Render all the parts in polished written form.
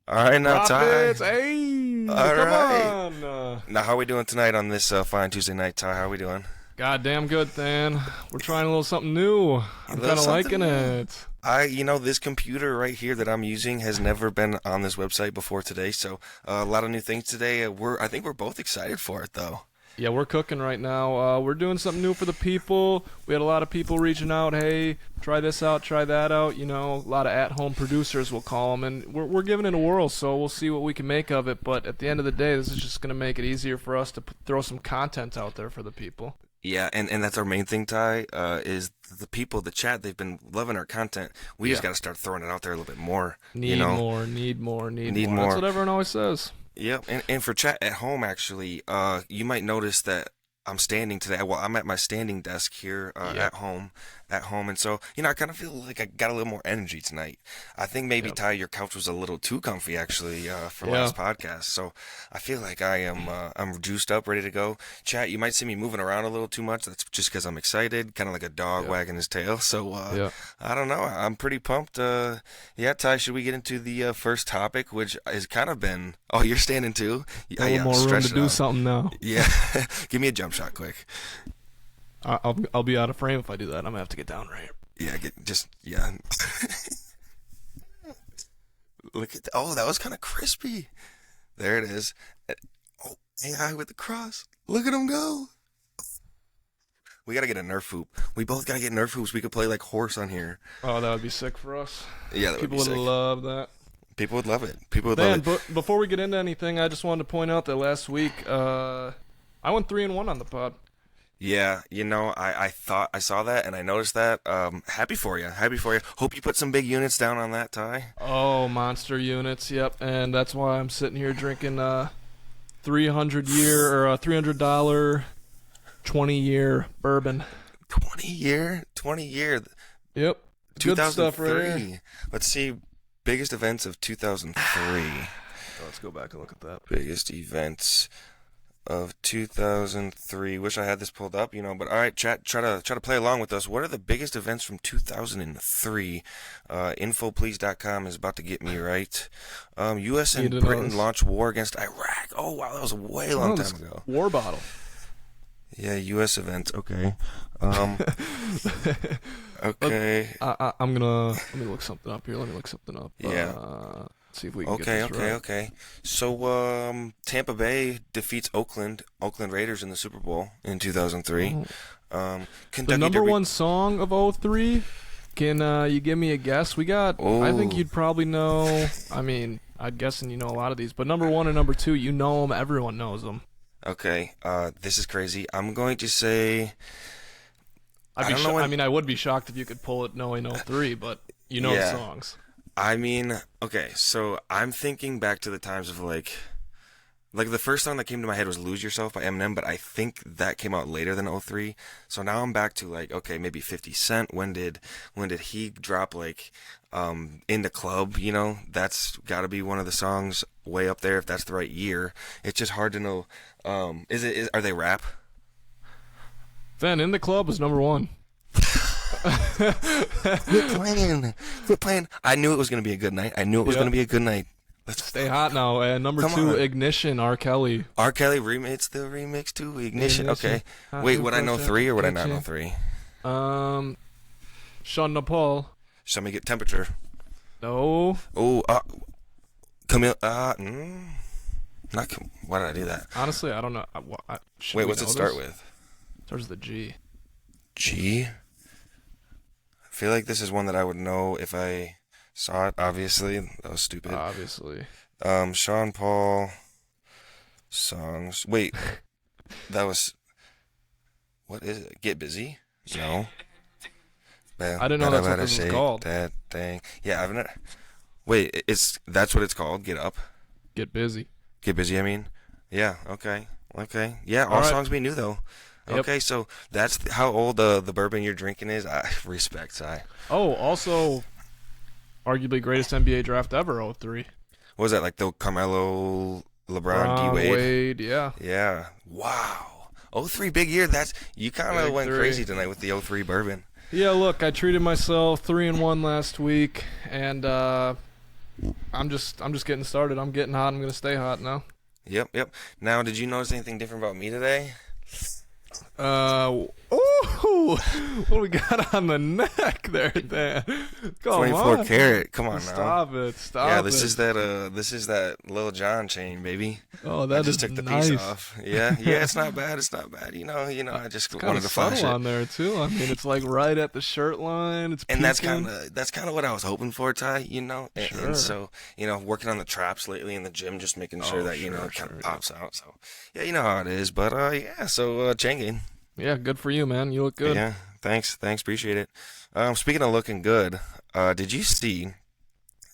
All right, now Ty. Profits, hey, All come right. on. Now, how we doing tonight on this fine Tuesday night, Ty? How we doing? Goddamn good, Dan. We're trying a little something new. I'm little kind of liking something new. it. This computer right here that I'm using has never been on this website before today, so a lot of new things today. I think we're both excited for it, though. Yeah, we're cooking right now. We're doing something new for the people. We had a lot of people reaching out. Hey, try this out, try that out. You know, a lot of at-home producers, we'll call them, and we're giving it a whirl. So we'll see what we can make of it. But at the end of the day, this is just going to make it easier for us to throw some content out there for the people. Yeah, and that's our main thing, Ty, is the people, the chat, they've been loving our content. We just got to start throwing it out there a little bit more. Need more. That's what everyone always says. Yep, and for chat at home, actually, you might notice that I'm standing today. Well, I'm at my standing desk here at home, and so I kind of feel like I got a little more energy tonight. I think maybe Ty, your couch was a little too comfy actually for last podcast, so I feel like I'm juiced up, ready to go. Chat, you might see me moving around a little too much. That's just because I'm excited, kind of like a dog wagging his tail. So I don't know. I'm pretty pumped. Ty, should we get into the first topic, which has kind of been? Oh, you're standing too. A little more room to do something now. Yeah, give me a jump shot quick. I'll be out of frame if I do that. I'm gonna have to get down right here. Yeah. Look at that was kind of crispy. There it is. Oh, AI with the cross. Look at him go. We gotta get a Nerf hoop. We both gotta get Nerf hoops. We could play like horse on here. Oh, that would be sick for us. Yeah, that people would be would sick. love that. People would love it. People would love it. But before we get into anything, I just wanted to point out that last week, I went 3-1 on the pod. Yeah, I thought I saw that and I noticed that. Happy for you. Hope you put some big units down on that, Ty. Oh, monster units, yep. And that's why I'm sitting here drinking $300 20-year bourbon. 20 year. Yep. 2003. Good stuff right here. Let's see, biggest events of 2003. Let's go back and look at that. Biggest events of 2003. Wish I had this pulled up, but all right, chat, try to play along with us. What are the biggest events from 2003? Infoplease.com is about to get me right. U.S. and Britain launched war against Iraq. Oh, wow, that was a way long time ago. War bottle. Yeah, U.S. events. Okay. Okay. Let me look something up here. Yeah. See if we can get this right. Okay. So, Tampa Bay defeats Oakland Raiders in the Super Bowl in 2003. The number one song of 2003. Can you give me a guess? I think you'd probably know. I mean, I'm guessing you know a lot of these, but number one and number two, you know them. Everyone knows them. Okay. This is crazy. I'm going to say. I would be shocked if you could pull it knowing 2003, but you know the songs. I mean, okay, so I'm thinking back to the times of like the first song that came to my head was "Lose Yourself" by Eminem, but I think that came out later than 2003. So now I'm back to like, okay, maybe 50 Cent. When did he drop like "In the Club"? That's got to be one of the songs way up there if that's the right year. It's just hard to know. Are they rap? Then "In the Club" was number one. Quit playing. I knew it was going to be a good night. Let's stay hot now. And number two, "Ignition," R. Kelly. R. Kelly remix to Ignition. Okay. Wait, would I know 3 or would I not know 3? Sean Paul. Show me get temperature. No. Oh, Camille. Not. Why did I do that? Honestly, I don't know. Wait, what's it start with? Starts with the G. G? I feel like this is one that I would know if I saw it, obviously. That was stupid. Obviously. Sean Paul songs. Wait. That was... What is it? Get Busy? No. I didn't know that's what this was called. That thing. Yeah, I've never... Wait, that's what it's called? Get Up? Get Busy. Get Busy, I mean? Yeah, okay. Yeah, all songs we knew, though. Yep. Okay, so that's how old the bourbon you're drinking is. Respect, Si. Oh, also, arguably greatest NBA draft ever, 2003. What was that, like the Carmelo, LeBron, D-Wade? Wade, yeah. Yeah. Wow. 2003, big year. You kind of went crazy tonight with the 2003 bourbon. Yeah, look, I treated myself 3-1 last week, and I'm just getting started. I'm getting hot. I'm gonna stay hot now. Yep, yep. Now, did you notice anything different about me today? Oh, what do we got on the neck there, Dan? Come 24 on. karat. Come on now. Stop it. Stop Yeah, it. this is that Lil Jon chain, baby. Oh, I that just is took the nice. piece off. Yeah, yeah, it's not bad. It's not bad. I just Kind wanted of to flash subtle it. on there too. I mean, it's like right at the shirt line. It's And that's peeking. kind of what I was hoping for, Ty. And, Sure. and so working on the traps lately in the gym, just making sure Oh, that sure, it kind sure, of yeah. pops out. So yeah, you know how it is. But yeah, so chain gang. Yeah, good for you, man. You look good. Yeah, thanks, appreciate it. Speaking of looking good, did you see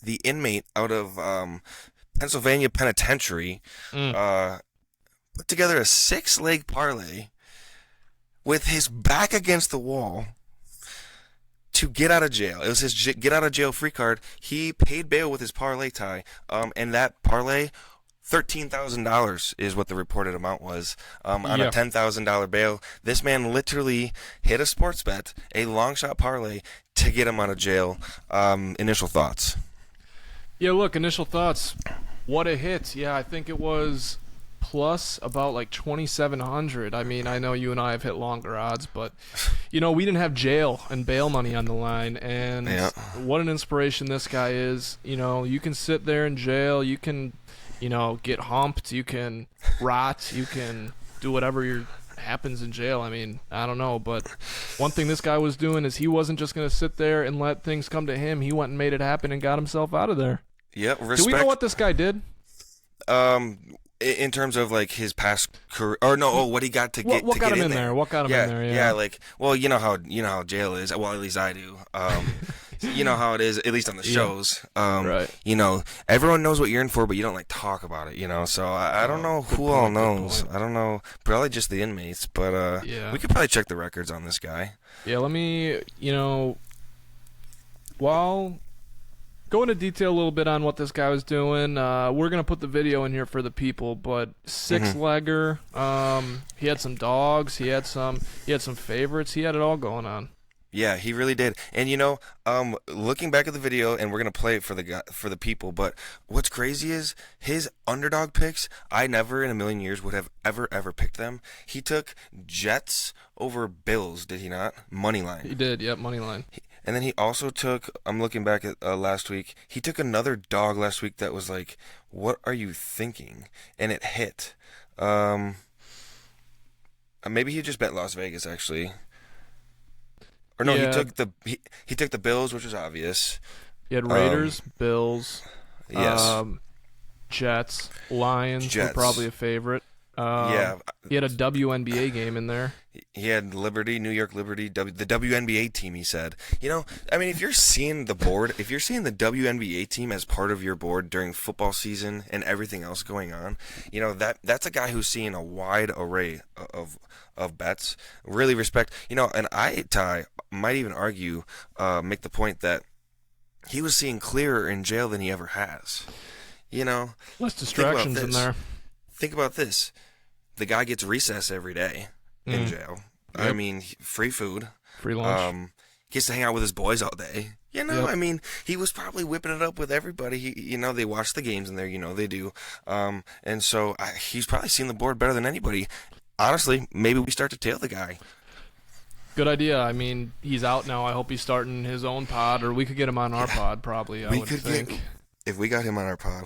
the inmate out of Pennsylvania Penitentiary Mm. uh, put together a six-leg parlay with his back against the wall to get out of jail? It was his get out of jail free card. He paid bail with his parlay tie, and that parlay, $13,000 is what the reported amount was on a Yeah. $10,000 bail. This man literally hit a sports bet, a long shot parlay, to get him out of jail. Initial thoughts? Yeah, look, initial thoughts. What a hit. Yeah, I think it was plus about like 2,700. I mean, I know you and I have hit longer odds, but we didn't have jail and bail money on the line, and Yeah. what an inspiration this guy is. You can sit there in jail, you can, get humped, you can rot, you can do whatever happens in jail. I mean, I don't know, but one thing this guy was doing is he wasn't just going to sit there and let things come to him. He went and made it happen and got himself out of there. Yep. Do Respect. we know what this guy did? In terms of like his past career, or no, what he got to get What to got get him in in there? What got him Yeah, in there? Yeah. like, well, you know how jail is. Well, at least I do. You know how it is, at least on the shows. Right. Everyone knows what you're in for, but you don't like talk about it. So I don't know good who point, all good knows. point. I don't know, probably just the inmates. But Yeah. we could probably check the records on this guy. Yeah, let me, while go into detail a little bit on what this guy was doing. We're gonna put the video in here for the people, but six-legger. He had some dogs. He had some favorites. He had it all going on. Yeah, he really did. And looking back at the video, and we're gonna play it for the people. But what's crazy is his underdog picks. I never in a million years would have ever picked them. He took Jets over Bills, did he not? Money line. He did, yep, money line. And then he also took. I'm looking back at last week. He took another dog last week that was like, "What are you thinking?" And it hit. Maybe he just bet Las Vegas actually. Or no, Yeah. he took the Bills, which was obvious. He had Raiders, Bills, Yes. Jets, Lions were Jets. probably a favorite. Yeah. He had a WNBA game in there. He had Liberty, New York Liberty, the WNBA team, he said. I mean, if you're seeing the board, if you're seeing the WNBA team as part of your board during football season and everything else going on, that's a guy who's seeing a wide array of bets. Really respect. And Ty, might even argue, make the point that he was seeing clearer in jail than he ever has. Less distractions in there. Think about this. The guy gets recess every day in jail. I Yep. mean, free food. Free lunch. Gets to hang out with his boys all day. Yep. I mean, he was probably whipping it up with everybody. They watch the games in there. They do. And so he's probably seen the board better than anybody. Honestly, maybe we start to tail the guy. Good idea. I mean, he's out now. I hope he's starting his own pod, or we could get him on our pod, probably, I would think. If we got him on our pod,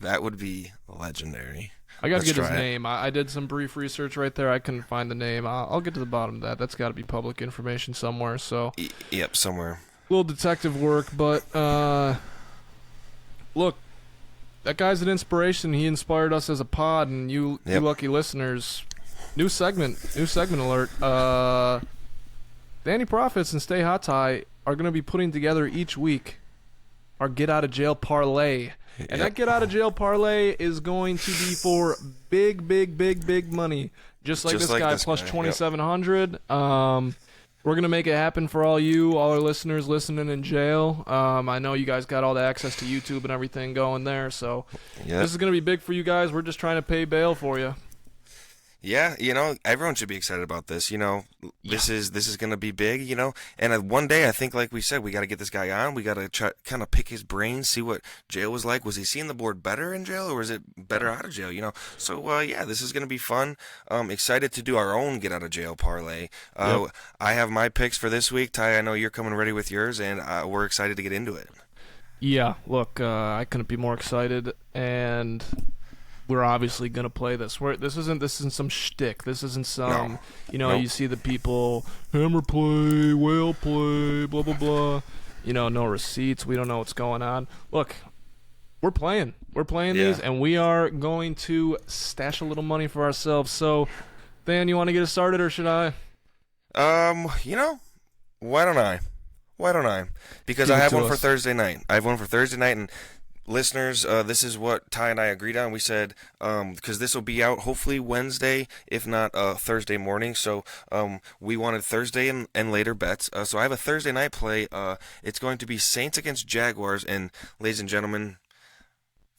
that would be legendary. I got to Let's get his try it. name. I did some brief research right there. I couldn't find the name. I'll get to the bottom of that. That's got to be public information somewhere. So, Yep, somewhere. little detective work, but look, that guy's an inspiration. He inspired us as a pod, and you lucky listeners. New segment alert. Danny Profits and Stay Hot Tie are going to be putting together each week our get out of jail parlay. And that get out of jail parlay is going to be for big money. Just like this guy, plus 2,700. We're going to make it happen for all our listeners listening in jail. I know you guys got all the access to YouTube and everything going there, so this is going to be big for you guys. We're just trying to pay bail for you. Yeah, everyone should be excited about this. Yeah. This is gonna be big. And one day I think, like we said, we got to get this guy on. We got to try kind of pick his brain, see what jail was like. Was he seeing the board better in jail, or was it better out of jail? So yeah, this is gonna be fun. Excited to do our own get out of jail parlay. Yep. I have my picks for this week. Ty, I know you're coming ready with yours, and we're excited to get into it. Yeah, look, I couldn't be more excited, and we're obviously gonna play this. This isn't some shtick. This isn't No, some, nope. you see the people hammer play, whale play, blah blah blah. No receipts. We don't know what's going on. Look, we're playing. We're playing Yeah. these, and we are going to stash a little money for ourselves. So, Dan, you want to get us started, or should I? Um, you know, why don't I? Why don't I? Because I Give it have to one for us. Thursday night. I have one for Thursday night, and listeners, this is what Ty and I agreed on. We said, because this will be out hopefully Wednesday, if not Thursday morning. So we wanted Thursday and later bets. So I have a Thursday night play. It's going to be Saints against Jaguars, and ladies and gentlemen,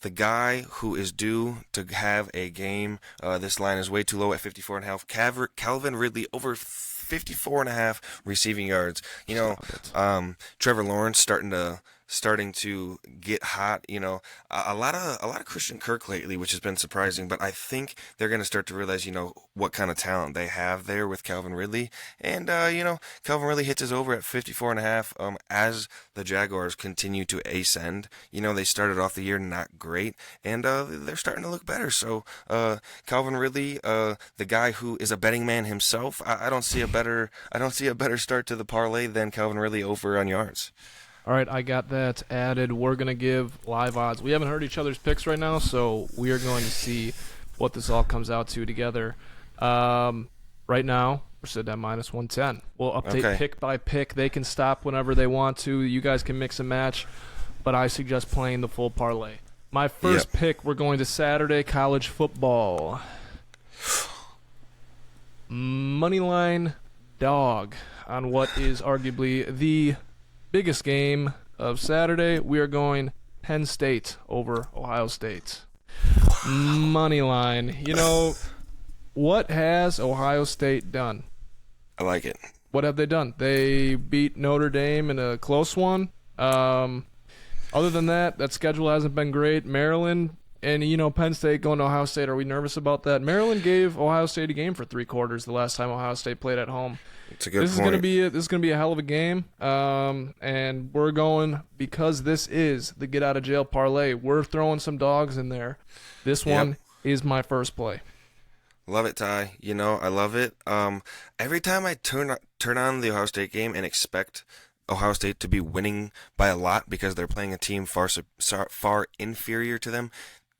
the guy who is due to have a game. This line is way too low at 54.5. Calvin Ridley over 54.5 receiving yards. Stop it. Trevor Lawrence starting to get hot. A lot of Christian Kirk lately, which has been surprising. But I think they're going to start to realize, what kind of talent they have there with Calvin Ridley. And Calvin Ridley hits his over at 54.5. As the Jaguars continue to ascend. They started off the year not great, and they're starting to look better. So Calvin Ridley, the guy who is a betting man himself, I don't see a better start to the parlay than Calvin Ridley over on yards. All right, I got that added. We're going to give live odds. We haven't heard each other's picks right now, so we are going to see what this all comes out to together. Right now, we're sitting at minus 110. We'll update Okay. pick by pick. They can stop whenever they want to. You guys can mix and match, but I suggest playing the full parlay. My first Yep. pick, we're going to Saturday college football. Moneyline dog on what is arguably the biggest game of Saturday. We are going Penn State over Ohio State. Money line. What has Ohio State done? I like it. What have they done? They beat Notre Dame in a close one. Other than that, that schedule hasn't been great. Maryland and Penn State going to Ohio State. Are we nervous about that? Maryland gave Ohio State a game for 3 quarters the last time Ohio State played at home. It's a good This is point. gonna be a hell of a game, and we're going because this is the get out of jail parlay. We're throwing some dogs in there. This Yep. one is my first play. Love it, Ty. I love it. Every time I turn on the Ohio State game and expect Ohio State to be winning by a lot because they're playing a team far inferior to them,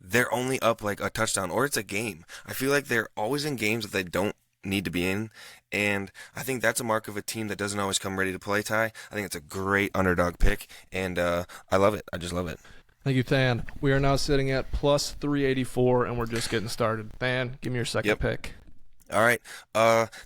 they're only up like a touchdown or it's a game. I feel like they're always in games that they don't need to be in, and I think that's a mark of a team that doesn't always come ready to play. Ty, I think it's a great underdog pick, and I love it. I just love it. Thank you, Than. We are now sitting at plus 384, and we're just getting started. Than, give me your second Yep. pick. All right.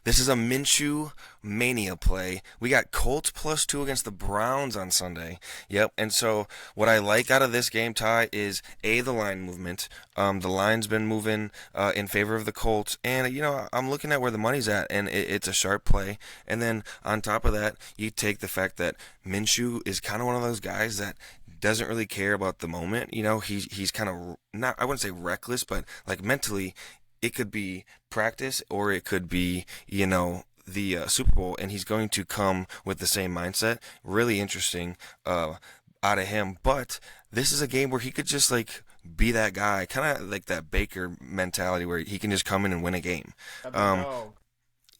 This is a Minshew mania play. We got Colts +2 against the Browns on Sunday. Yep. And so what I like out of this game, Ty, is the line movement. The line's been moving in favor of the Colts, and I'm looking at where the money's at, and it's a sharp play. And then on top of that, you take the fact that Minshew is kind of one of those guys that doesn't really care about the moment. He's kind of not, I wouldn't say reckless, but like mentally it could be practice or it could be, the Super Bowl, and he's going to come with the same mindset. Really interesting out of him. But this is a game where he could just like be that guy, kind of like that Baker mentality where he can just come in and win a game. Um,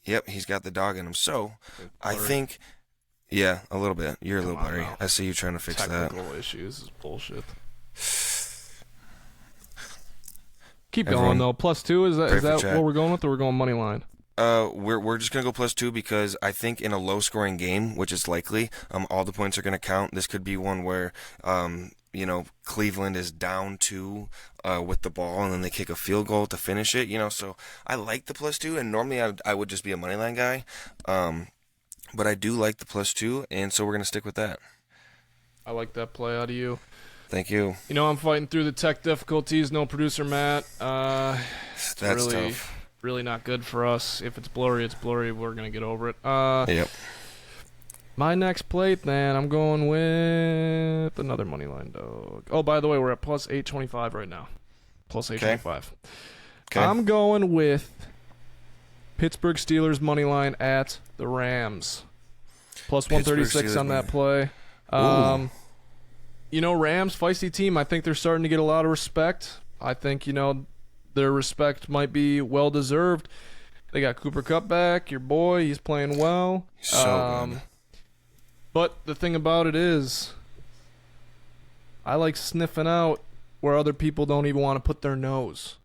yep, he's got the dog in him. So I think, yeah, a little bit. You're a Come little on blurry. now. I see you trying to fix that. Technical issues is bullshit. Keep Everyone, going though. +2 is pray for that chat. what we're going with, or we're going money line? We're just gonna go +2 because I think in a low scoring game, which is likely, all the points are gonna count. This could be one where Cleveland is down 2 with the ball, and then they kick a field goal to finish it. So I like the +2, and normally I would just be a money line guy, but I do like the +2, and so we're gonna stick with that. I like that play out of you. Thank you. I'm fighting through the tech difficulties. No producer Matt. It's That's really tough. really not good for us. If it's blurry, it's blurry. We're gonna get over it. Yep. My next plate, then I'm going with another money line dog. Oh, by the way, we're at plus 825 right now. Plus 825. Okay. I'm going with Pittsburgh Steelers money line at the Rams. Plus 136 on that play. Rams, feisty team. I think they're starting to get a lot of respect. I think, their respect might be well deserved. They got Cooper Kupp back, your boy. He's playing well. So good. But the thing about it is, I like sniffing out where other people don't even want to put their nose.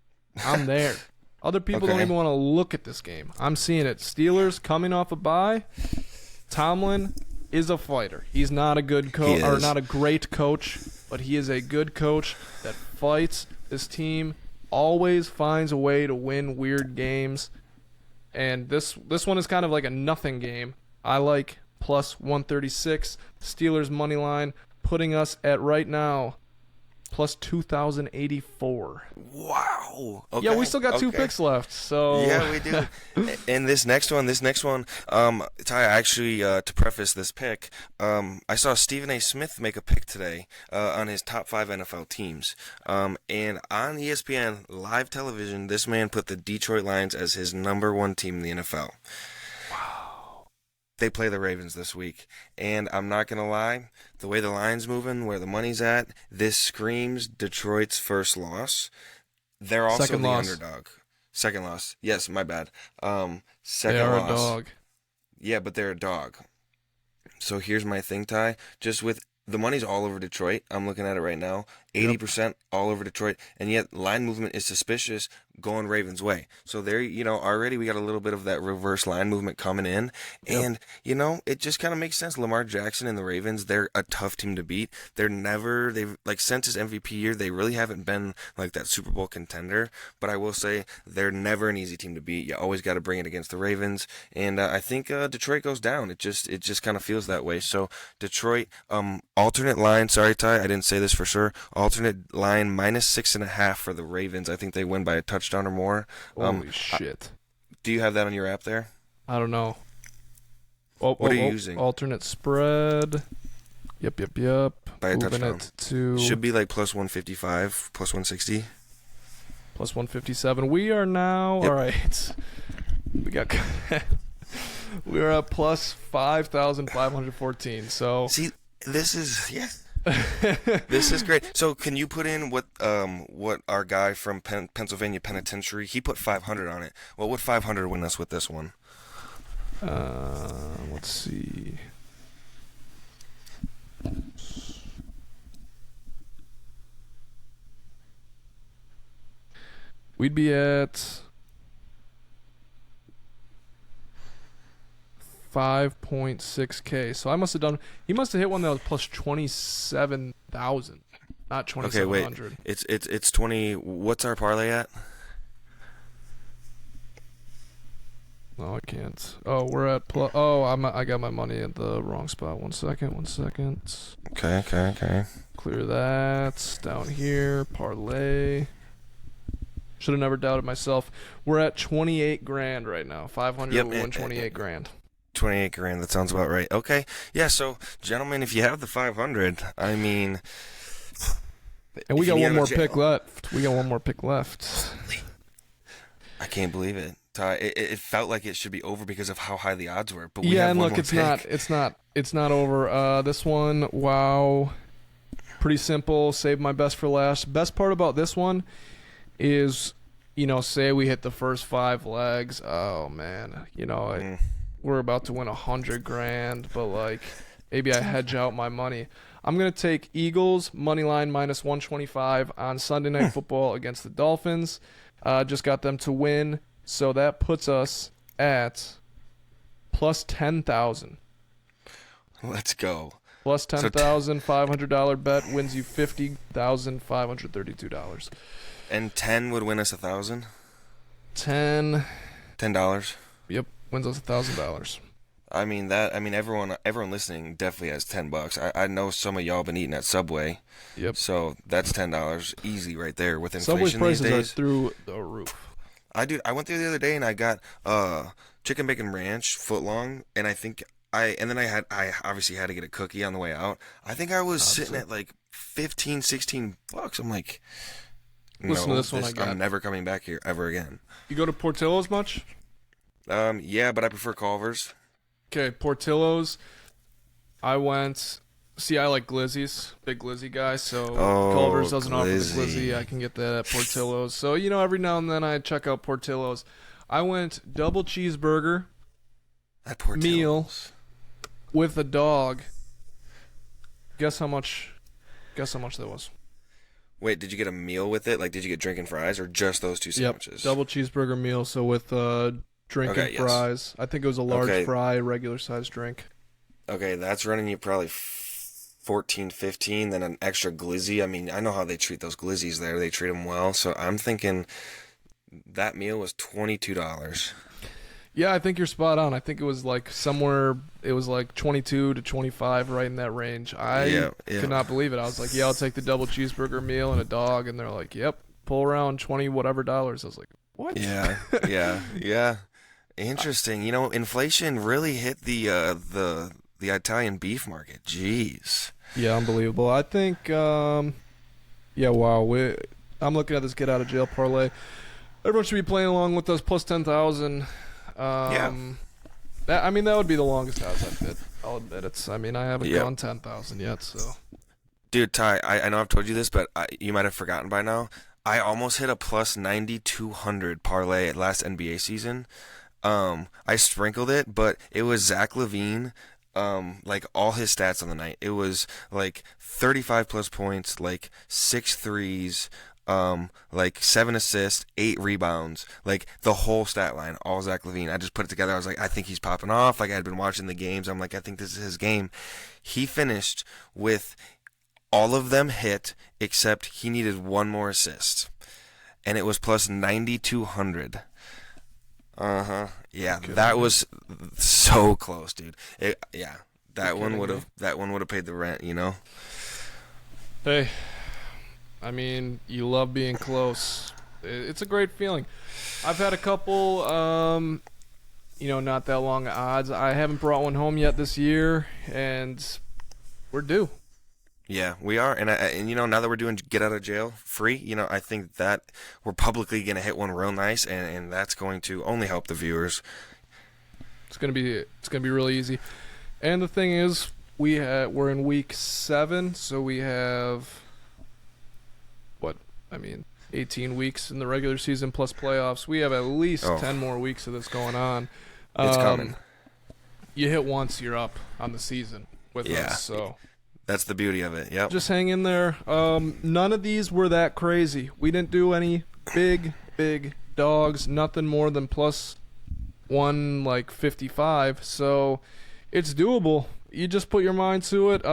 I'm there. Other people don't even want to look at this game. I'm seeing it. Steelers coming off a bye. Tomlin is a fighter. He's not a good coach or not a great coach, but he is a good coach that fights. This team always finds a way to win weird games. And this one is kind of like a nothing game. I like plus 136 Steelers money line, putting us at right now plus 2,084. Wow. Okay. Yeah, we still got two picks left. So yeah, we do. And this next one, Ty, actually, to preface this pick, I saw Stephen A. Smith make a pick today on his top 5 NFL teams. And on ESPN live television, this man put the Detroit Lions as his number 1 team in the NFL. They play the Ravens this week, and I'm not going to lie, the way the line's moving, where the money's at, this screams Detroit's first loss. They're also Second the loss. underdog. Second loss. Yes, my bad. Second they are loss. a dog. Yeah, but they're a dog. So here's my thing, Ty. Just with the money's all over Detroit. I'm looking at it right now. 80% all over Detroit, and yet line movement is suspicious going Ravens' way. So there, already we got a little bit of that reverse line movement coming in, and it just kind of makes sense. Lamar Jackson and the Ravens, they're a tough team to beat. They've like since his MVP year, they really haven't been like that Super Bowl contender. But I will say they're never an easy team to beat. You always got to bring it against the Ravens, and I think Detroit goes down. It just kind of feels that way. So Detroit, alternate line. Sorry, Ty, I didn't say this for sure. Alternate line -6.5 for the Ravens. I think they win by a touchdown or more. Holy shit. Do you have that on your app there? I don't know. What are you using? Alternate spread. Yep. By a Moving touchdown. it to Should be like plus 155, plus 160. plus 157. We are now, all right. We are at plus 5,514. So see, this is this is great. So can you put in what our guy from Pennsylvania Penitentiary, he put 500 on it. What would 500 win us with this one? Let's see. We'd be at 5.6K. So he must have hit one that was plus 27,000, not 2,700. Okay, wait. It's 20. What's our parlay at? No, I can't. Oh, we're at I got my money at the wrong spot. One second. Okay. Clear that. Down here, parlay. Should have never doubted myself. We're at 28 grand right now. 500 Yep, will win 28 grand. 28 grand. That sounds about right. Okay. Yeah. So, gentlemen, if you have the 500, I mean, and we got one more pick left. I can't believe it. It felt like it should be over because of how high the odds were. But it's not over. This one, wow, pretty simple. Save my best for last. Best part about this one is, say we hit the first 5 legs. Oh man, we're about to win 100 grand, but like maybe I hedge out my money. I'm gonna take Eagles money line -125 on Sunday Night Football against the Dolphins. Just got them to win. So that puts us at plus 10,000. Let's go. Plus 10,000, $500 bet wins you $50,532. And 10 would win us 1,000. $10. Yep, wins us $1,000. I mean everyone listening definitely has $10. I know some of y'all been eating at Subway. Yep. So that's $10 easy right there with inflation Subway's prices these days. are through the roof. I went there the other day and I got chicken bacon ranch footlong, and I obviously had to get a cookie on the way out. I think I was sitting Obviously. at like 15, $16. I'm like, Listen to no, this one I I'm got. never coming back here ever again. You go to Portillo's much? Yeah, but I prefer Culver's. Okay, Portillo's. I went. See, I like glizzies, big glizzy guy. So Culver's Oh, doesn't offer the glizzy. I glizzy. can get that at Portillo's. So every now and then I check out Portillo's. I went double cheeseburger At meal Portillo's. with a dog. Guess how much? Guess how much that was? Wait, did you get a meal with it? Like, did you get drink and fries or just those two Yep, sandwiches? double cheeseburger meal. So with drink and Okay, yes. fries. I think it was a large Okay, fry, regular size drink. okay, that's running you probably 14, 15, then an extra glizzy. I mean, I know how they treat those glizzies there. They treat them well. So I'm thinking that meal was $22. Yeah, I think you're spot on. I think it was like somewhere. It was like 22 to 25, right in that range. I Yeah, yeah. could not believe it. I was like, "Yeah, I'll take the double cheeseburger meal and a dog," and they're like, "Yep, pull around 20 whatever dollars." I was like, "What?" Yeah, yeah, yeah. Interesting. Inflation really hit the Italian beef market. Jeez. Yeah, unbelievable. I think. Yeah, wow. I'm looking at this get out of jail parlay. Everyone should be playing along with us. Plus 10,000. Yeah. I mean, that would be the longest odds I've hit. I'll admit it's. I mean, I haven't Yep. gone 10,000 yet, so. Dude, Ty, I know I've told you this, but you might have forgotten by now. I almost hit a plus 9,200 parlay at last NBA season. I sprinkled it, but it was Zach LaVine, like all his stats on the night. It was like 35 plus points, like six threes, like seven assists, eight rebounds, like the whole stat line, all Zach LaVine. I just put it together. I was like, I think he's popping off. Like I had been watching the games. I'm like, I think this is his game. He finished with all of them hit except he needed one more assist, and it was plus 9,200. Uh-huh. Yeah, Kidding that me. was so close, dude. Yeah, You're that one kidding would me. have that one would have paid the rent. Hey, I mean, you love being close. It's a great feeling. I've had a couple, not that long odds. I haven't brought one home yet this year, and we're due. Yeah, we are, and now that we're doing get out of jail free, I think that we're publicly gonna hit one real nice, and that's going to only help the viewers. It's gonna be really easy. And the thing is, we're in week 7, so we have what? I mean, 18 weeks in the regular season plus playoffs. We have at least Oh, 10 more weeks of this going on. it's Um, coming. you hit once, you're up on the season with Yeah, us. So that's the beauty of it. Yep. just hang in there. None of these were that crazy. We didn't do any big dogs. Nothing more than plus one, like 55. So it's doable. You just put your mind to it.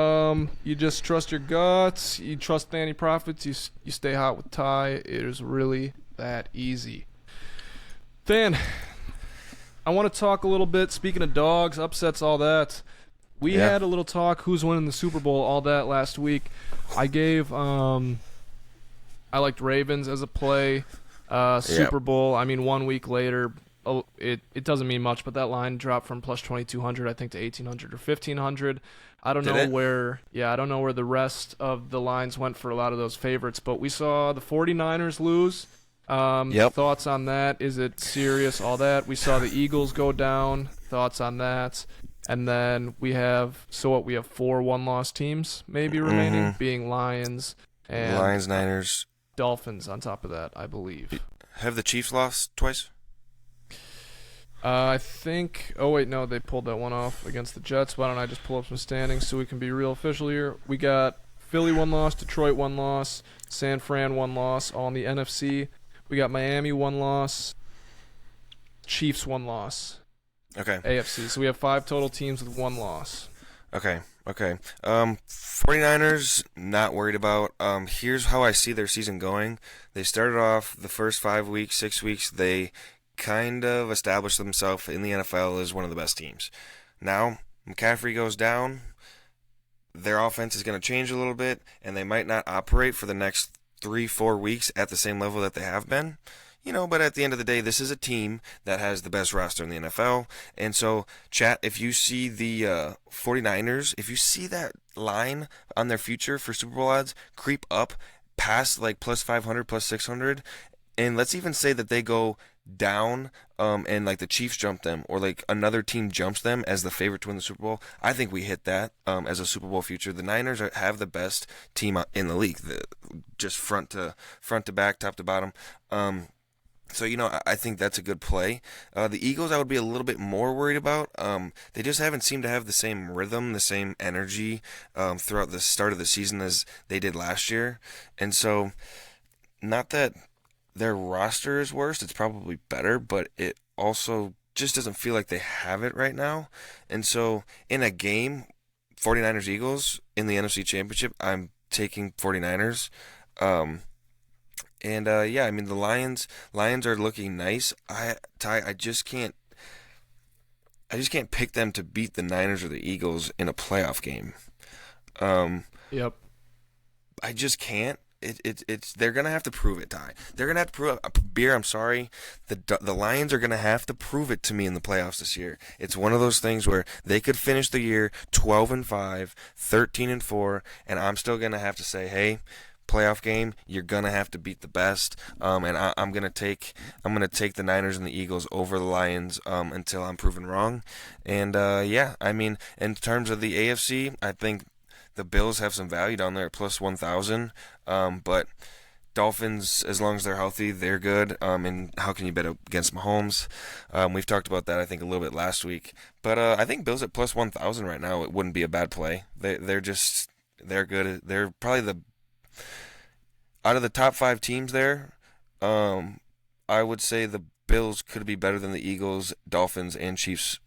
You just trust your guts. You trust Danny Profits. You stay hot with Ty. It is really that easy. Dan, I want to talk a little bit. Speaking of dogs, upsets, all that. We Yeah. had a little talk. Who's winning the Super Bowl? All that last week. I gave. I liked Ravens as a play. Yep. Super Bowl. I mean, 1 week later. Oh, it doesn't mean much, but that line dropped from plus 2,200, I think, to 1,800 or 1,500. I don't Did know it? where. Yeah, I don't know where the rest of the lines went for a lot of those favorites, but we saw the 49ers lose. Yep. Thoughts on that? Is it serious? All that. We saw the Eagles go down. Thoughts on that? And then we have we have 4 one-loss teams maybe remaining, Mm-hmm. being Lions and Lions, Niners. Dolphins on top of that, I believe. Have the Chiefs lost twice? I think. Oh wait, no, they pulled that one off against the Jets. Why don't I just pull up some standings so we can be real official here? We got Philly 1 loss, Detroit 1 loss, San Fran 1 loss, all in the NFC. We got Miami 1 loss, Chiefs 1 loss, Okay. AFC. So we have 5 total teams with 1 loss. Okay. Okay. 49ers, not worried about. Here's how I see their season going. They started off the first 5 weeks, 6 weeks, they kind of established themselves in the NFL as one of the best teams. Now, McCaffrey goes down, their offense is going to change a little bit, and they might not operate for the next 3, 4 weeks at the same level that they have been. but at the end of the day, this is a team that has the best roster in the NFL. And so, chat, if you see the 49ers, if you see that line on their future for Super Bowl odds creep up past like plus 500, plus 600, and let's even say that they go down, and like the Chiefs jump them, or like another team jumps them as the favorite to win the Super Bowl, I think we hit that as a Super Bowl future. The Niners have the best team in the league, just front to back, top to bottom. So, I think that's a good play. The Eagles, I would be a little bit more worried about. They just haven't seemed to have the same rhythm, the same energy throughout the start of the season as they did last year. And so, not that their roster is worse, it's probably better, but it also just doesn't feel like they have it right now. And so, in a game, 49ers Eagles in the NFC Championship, I'm taking 49ers. Yeah, I mean the Lions are looking nice. I just can't pick them to beat the Niners or the Eagles in a playoff game. Um, Yep. I just can't. It's they're gonna have to prove it, Ty. They're gonna have to prove it. Beer, I'm sorry. The Lions are gonna have to prove it to me in the playoffs this year. It's one of those things where they could finish the year 12-5, 13-4, and I'm still gonna have to say, hey, playoff game, you're gonna have to beat the best. And I'm gonna take the Niners and the Eagles over the Lions until I'm proven wrong. And yeah, I mean, in terms of the AFC, I think the Bills have some value down there at plus 1,000. But Dolphins, as long as they're healthy, they're good. And how can you bet against Mahomes? We've talked about that, I think, a little bit last week. But I think Bills at plus 1,000 right now, it wouldn't be a bad play. They're good. They're probably out of the top 5 teams there. I would say the Bills could be better than the Eagles, Dolphins, and Chiefs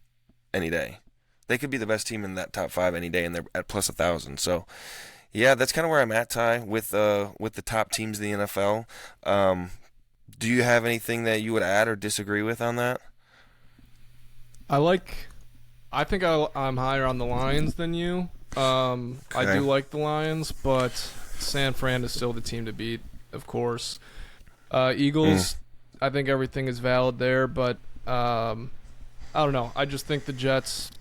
any day. They could be the best team in that top 5 any day, and they're at plus 1,000. So, yeah, that's kind of where I'm at, Ty, with the top teams in the NFL. Do you have anything that you would add or disagree with on that? I like. I think I'm higher on the Lions than you. I Okay. do like the Lions, but San Fran is still the team to beat, of course. Eagles, I think everything is valid there, but I don't know. I just think the Jets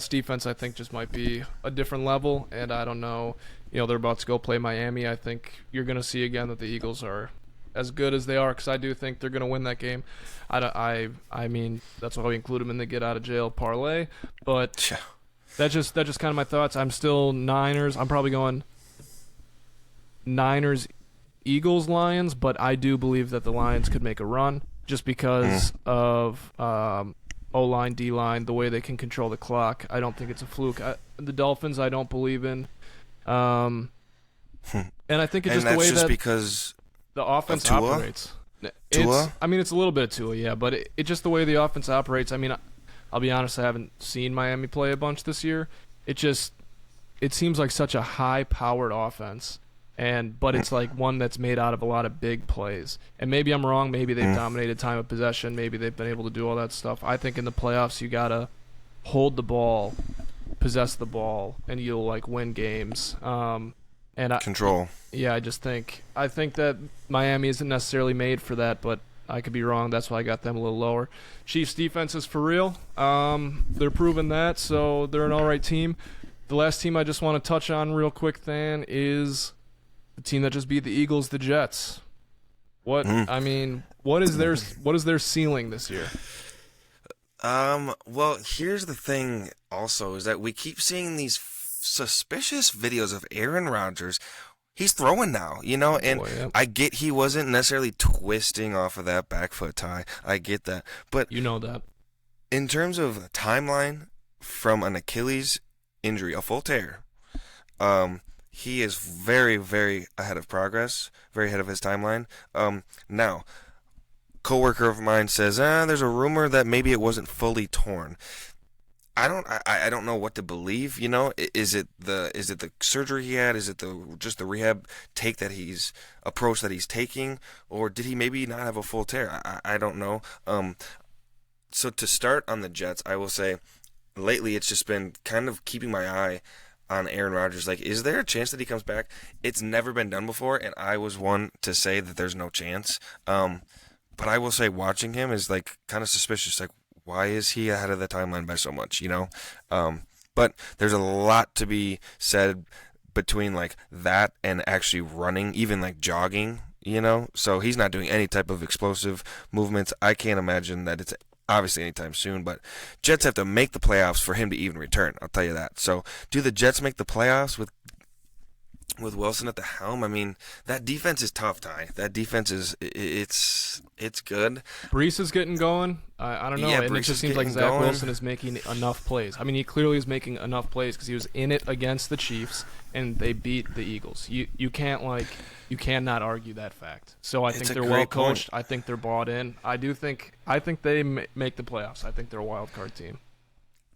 defense, I think, just might be a different level, and I don't know. They're about to go play Miami. I think you're going to see again that the Eagles are as good as they are, because I do think they're going to win that game. I mean, that's why we include them in the get out of jail parlay. But that's just kind of my thoughts. I'm still Niners. I'm probably going Niners, Eagles, Lions, but I do believe that the Lions could make a run just because of O-line, D-line, the way they can control the clock. I don't think it's a fluke. The Dolphins, I don't believe in. And I think it's And just the that's way just that because the offense of Tua? operates. Tua? I mean, it's a little bit of Tua, yeah, but it's just the way the offense operates. I mean, I'll be honest, I haven't seen Miami play a bunch this year. It seems like such a high-powered offense, but it's like one that's made out of a lot of big plays. And maybe I'm wrong. Maybe they've dominated time of possession. Maybe they've been able to do all that stuff. I think in the playoffs you gotta hold the ball, possess the ball, and you'll like win games. Control. Yeah, I think that Miami isn't necessarily made for that, but I could be wrong. That's why I got them a little lower. Chiefs defense is for real. They're proving that, so they're an all right team. The last team I just want to touch on real quick, Than, is the team that just beat the Eagles, the Jets. What is their ceiling this year? Well, here's the thing also is that we keep seeing these suspicious videos of Aaron Rodgers. He's throwing now, and Boy, yep. I get he wasn't necessarily twisting off of that back foot, Ty. I get that. But You know that. in terms of the timeline from an Achilles injury, a full tear, he is very, very ahead of progress, very ahead of his timeline. Now, coworker of mine says, there's a rumor that maybe it wasn't fully torn. I don't know what to believe. Is it the surgery he had? Is it just the rehab approach that he's taking, or did he maybe not have a full tear? I don't know. So to start on the Jets, I will say, lately it's just been kind of keeping my eye on Aaron Rodgers. Like, is there a chance that he comes back? It's never been done before, and I was one to say that there's no chance. But I will say, watching him is like kind of suspicious. Like, why is he ahead of the timeline by so much? Um, but there's a lot to be said between like that and actually running, even like jogging. So he's not doing any type of explosive movements. I can't imagine that it's obviously anytime soon. But Jets have to make the playoffs for him to even return. I'll tell you that. So do the Jets make the playoffs with Wilson at the helm? I mean, that defense is tough, Ty. That defense it's good. Brees is getting going. I don't know, Yeah, and it Brees just is seems like getting Zach going. Wilson is making enough plays. I mean, he clearly is making enough plays because he was in it against the Chiefs and they beat the Eagles. You cannot argue that fact. So I think It's a they're well great point. coached. I think they're bought in. I think they make the playoffs. I think they're a wild card team.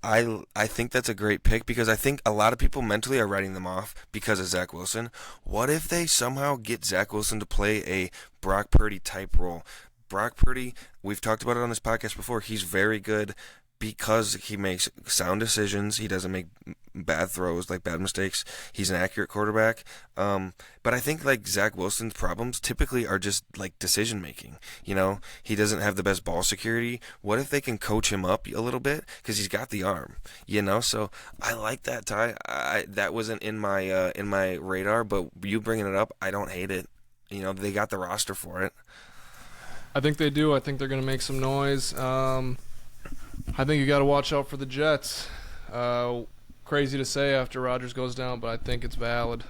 I think that's a great pick because I think a lot of people mentally are writing them off because of Zach Wilson. What if they somehow get Zach Wilson to play a Brock Purdy type role? Brock Purdy, we've talked about it on this podcast before. He's very good because he makes sound decisions. He doesn't make bad throws, like bad mistakes. He's an accurate quarterback. But I think like Zach Wilson's problems typically are just like decision making. He doesn't have the best ball security. What if they can coach him up a little bit because he's got the arm? So I like that, Ty. That wasn't in my radar, but you bringing it up, I don't hate it. They got the roster for it. I think they do. I think they're going to make some noise. I think you got to watch out for the Jets. Crazy to say after Rodgers goes down, but I think it's valid.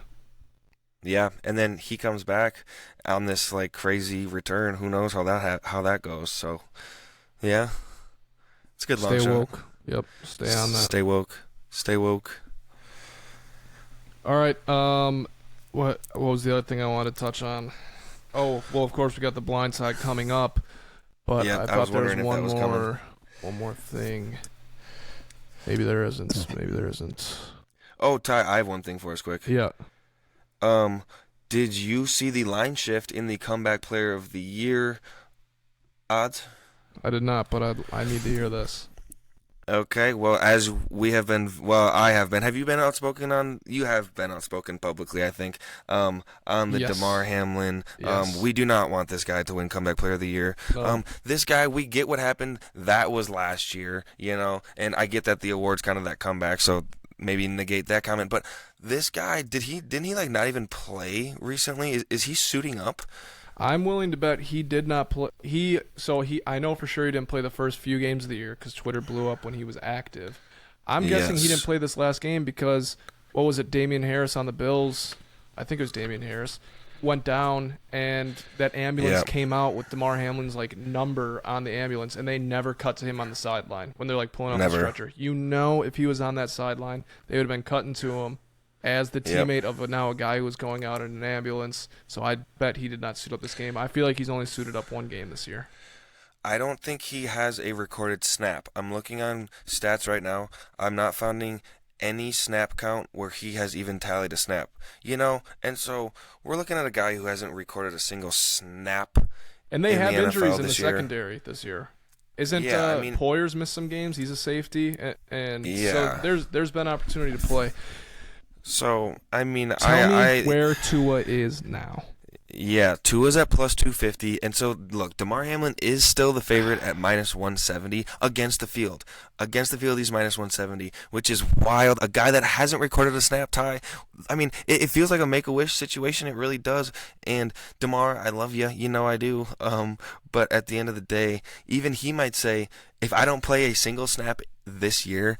Yeah, and then he comes back on this like crazy return. Who knows how that goes? So, yeah, it's a good long Stay shot. woke. Yep, stay on that. Stay woke. Stay woke. All right. What was the other thing I wanted to touch on? Oh, well, of course we got the blind side coming up, but Yeah, I I was thought there was wondering if that was coming. one more thing. Maybe there isn't. Maybe there isn't. Oh, Ty, I have one thing for us, quick. Yeah, Um, did you see the line shift in the comeback player of the year odds? I did not, but I need to hear this. Okay, well, as we have been, well, I have been. Have you been outspoken on? You have been outspoken publicly, I think, on the Yes. Damar Hamlin. Yes. We do not want this guy to win Comeback Player of the Year. No. This guy, we get what happened. That was last year, and I get that the award's kind of that comeback, so maybe negate that comment. But this guy, didn't he like not even play recently? Is he suiting up? I'm willing to bet he did not play. I know for sure he didn't play the first few games of the year because Twitter blew up when he was active. I'm guessing he Yes. didn't play this last game because, what was it, Damian Harris on the Bills? I think it was Damian Harris. Went down, and that ambulance Yep. came out with Damar Hamlin's like number on the ambulance, and they never cut to him on the sideline when they're like pulling out the Never. stretcher. If he was on that sideline, they would have been cutting to him as the Yep. teammate of a guy who was going out in an ambulance. So I bet he did not suit up this game. I feel like he's only suited up one game this year. I don't think he has a recorded snap. I'm looking on stats right now. I'm not finding any snap count where he has even tallied a snap. And so we're looking at a guy who hasn't recorded a single snap And they in have the injuries NFL in the this year. secondary this year. Isn't Yeah, I mean- Poyer's missed some games? He's a safety, and Yeah. so there's been opportunity to play. So, I mean, Tell I me where Tua is now. yeah, Tua's at plus 250, and so look, Damar Hamlin is still the favorite at minus 170 against the field. Against the field, he's minus 170, which is wild. A guy that hasn't recorded a snap, Tie. I mean, it feels like a make-a-wish situation. It really does. And Damar, I love you. You know I do. But at the end of the day, even he might say, if I don't play a single snap this year,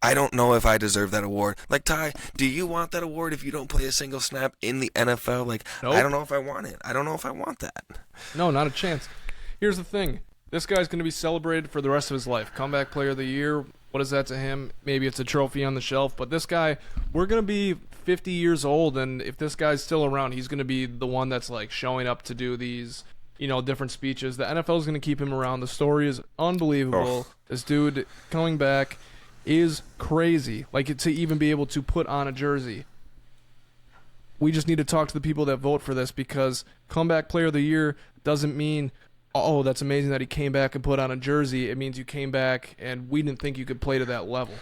I don't know if I deserve that award. Like, Ty, do you want that award if you don't play a single snap in the NFL? Like, Nope. I don't know if I want it. I don't know if I want that. No, not a chance. Here's the thing. This guy's going to be celebrated for the rest of his life. Comeback player of the year. What is that to him? Maybe it's a trophy on the shelf. But this guy, we're going to be 50 years old. And if this guy's still around, he's going to be the one that's like showing up to do these, different speeches. The NFL is going to keep him around. The story is unbelievable. Oh. This dude coming back is crazy. Like, to even be able to put on a jersey. We just need to talk to the people that vote for this, because comeback player of the year doesn't mean, oh, that's amazing that he came back and put on a jersey. It means you came back and we didn't think you could play to that level.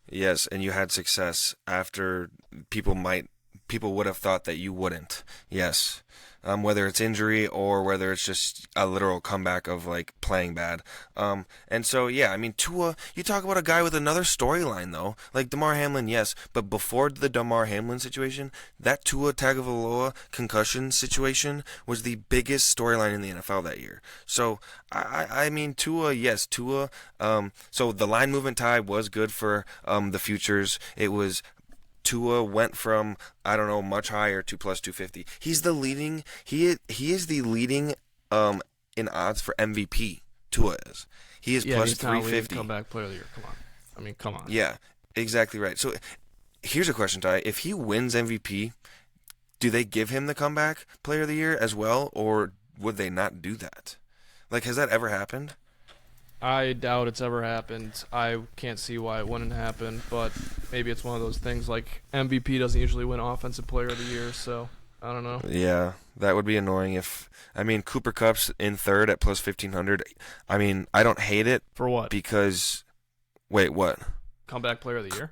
Yes, and you had success after people might people would have thought that you wouldn't. Yes. Whether it's injury or whether it's just a literal comeback of like playing bad. And so yeah, I mean Tua, you talk about a guy with another storyline though, like Damar Hamlin, yes, but before the Damar Hamlin situation, that Tua Tagovailoa concussion situation was the biggest storyline in the NFL that year. So I mean Tua, yes, Tua. So the line movement tie was good for the futures. It was Tua went from I don't know much higher to plus 250. He's the leading. He is the leading in odds for MVP. Tua is. He is Yeah, plus he's not leading 350. comeback player of the year. Come on. I mean, come on. Yeah, exactly right. So here's a question, Ty. If he wins MVP, do they give him the comeback player of the year as well, or would they not do that? Like, has that ever happened? I doubt it's ever happened. I can't see why it wouldn't happen, but maybe it's one of those things like MVP doesn't usually win Offensive Player of the Year, so I don't know. Yeah, that would be annoying if. I mean, Cooper Cup's in third at plus 1500. I mean, I don't hate it For what? because. Wait, what? Comeback Player of the Year?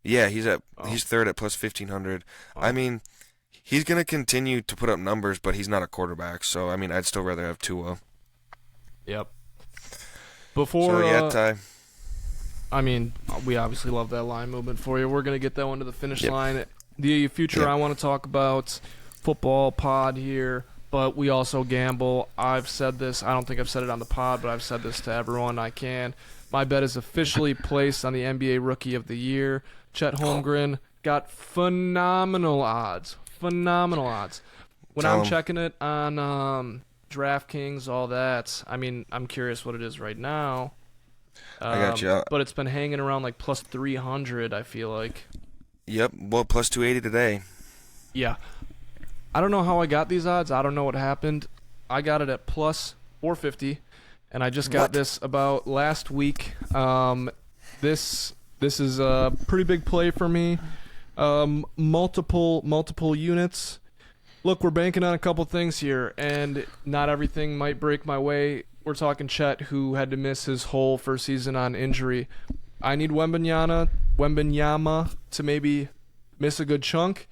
Yeah, Oh. he's third at plus 1500. Oh. I mean, he's gonna continue to put up numbers, but he's not a quarterback. So I mean, I'd still rather have Tua. Yep. Before, So yeah, Ty. I mean, we obviously love that line movement for you. We're going to get that one to the finish Yep. line. The future Yep. I want to talk about, football pod here, but we also gamble. I've said this. I don't think I've said it on the pod, but I've said this to everyone I can. My bet is officially placed on the NBA Rookie of the Year. Chet Holmgren got phenomenal odds. Phenomenal odds. When Tell I'm 'em. checking it on DraftKings, all that, I mean, I'm curious what it is right now. I got you. But it's been hanging around like plus 300, I feel like. Yep. Well, plus 280 today. Yeah. I don't know how I got these odds. I don't know what happened. I got it at plus 450, and I just got What? this about last week. This is a pretty big play for me. Multiple units. Look, we're banking on a couple things here, and not everything might break my way. We're talking Chet, who had to miss his whole first season on injury. I need Wembenyama to maybe miss a good chunk,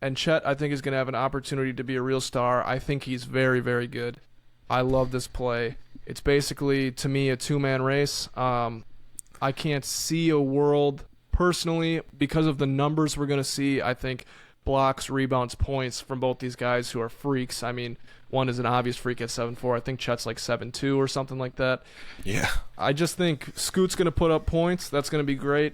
and Chet, I think, is going to have an opportunity to be a real star. I think he's very, very good. I love this play. It's basically, to me, a two-man race. I can't see a world, personally, because of the numbers we're going to see, I think blocks, rebounds, points from both these guys who are freaks. I mean, one is an obvious freak at 7'4". I think Chet's like 7'2" or something like that. Yeah. I just think Scoot's going to put up points. That's going to be great.